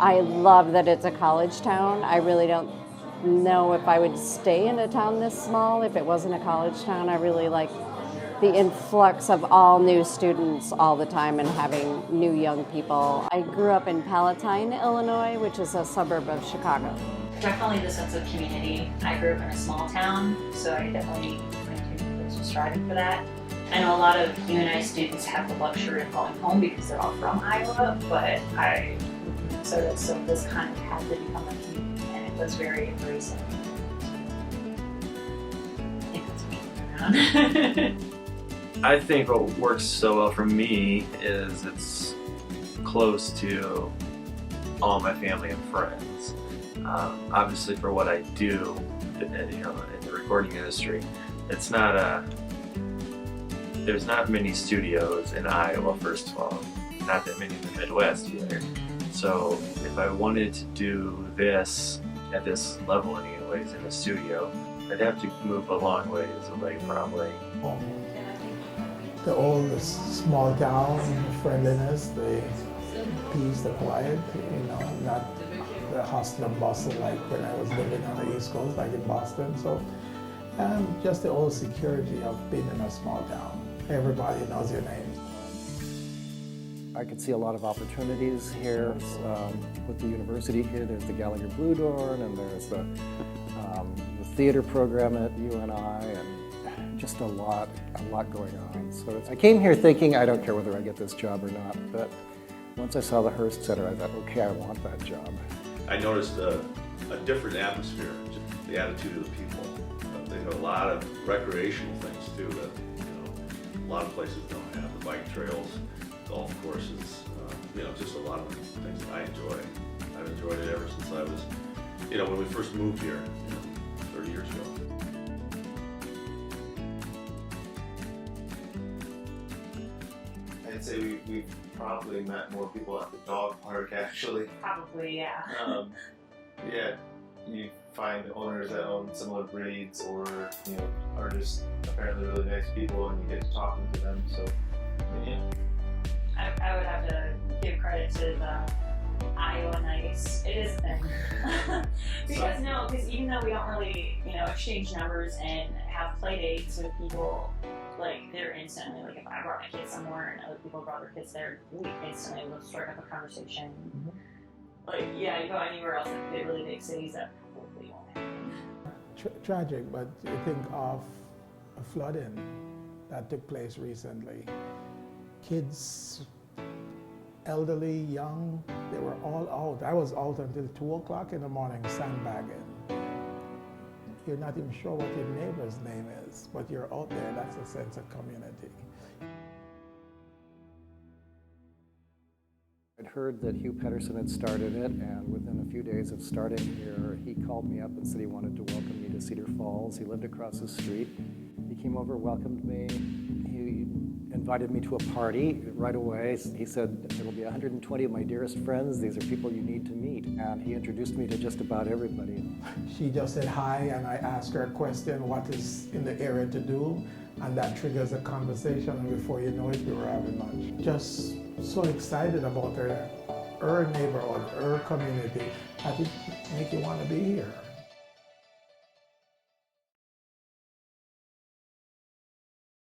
I love that it's a college town. I really don't know if I would stay in a town this small if it wasn't a college town. I really like the influx of all new students all the time and having new young people. I grew up in Palatine, Illinois, which is a suburb of Chicago. Definitely the sense of community. I grew up in a small town, so I definitely was striving for that. I know a lot of UNI students have the luxury of going home because they're all from Iowa, but so this kind of had to become a community, and it was very embracing. I think that's me around. I think what works so well for me is it's close to all my family and friends. Obviously, for what I do, in the recording industry, it's not there's not many studios in Iowa. First of all, not that many in the Midwest either. So if I wanted to do this at this level, anyways, in a studio, I'd have to move a long ways away, probably. The old small town friendliness, the peace, the quiet, not the hustle and bustle like when I was living on the East Coast, like in Boston. So, just the old security of being in a small town. Everybody knows your name. I could see a lot of opportunities here with the university here. There's the Gallagher Blue Dorn, and there's the theater program at UNI, and just a lot going on. So I came here thinking, I don't care whether I get this job or not, but once I saw the Hearst Center, I thought, okay, I want that job. I noticed a different atmosphere, the attitude of the people. They have a lot of recreational things too that a lot of places don't have. The bike trails, golf courses, just a lot of things that I enjoy. I've enjoyed it ever since I was, when we first moved here 30 years ago. I'd say we've probably met more people at the dog park, actually. Probably, yeah. Yeah, you find owners that own similar breeds or, are just apparently really nice people and you get to talking to them, so, yeah. I would have to give credit to the Iowa Nice. It is a thing. Because even though we don't really, exchange numbers and have play dates with people, like, they're instantly, like, if I brought my kids somewhere and other people brought their kids there, we instantly would start up a conversation. Mm-hmm. Like, yeah, you go anywhere else in the really big cities, that probably won't happen. Tragic, but you think of a flooding that took place recently. Kids, elderly, young, they were all out. I was out until 2 o'clock in the morning sandbagging. You're not even sure what your neighbor's name is, but you're out there. That's a sense of community. I'd heard that Hugh Pedersen had started it, and within a few days of starting here, he called me up and said he wanted to welcome me to Cedar Falls. He lived across the street. He came over, welcomed me. He invited me to a party right away. He said, it'll be 120 of my dearest friends. These are people you need to meet. And he introduced me to just about everybody. She just said hi, and I asked her a question, what is in the area to do? And that triggers a conversation, and before you know it, we were having lunch. Just so excited about her neighborhood, her community. I think make you want to be here.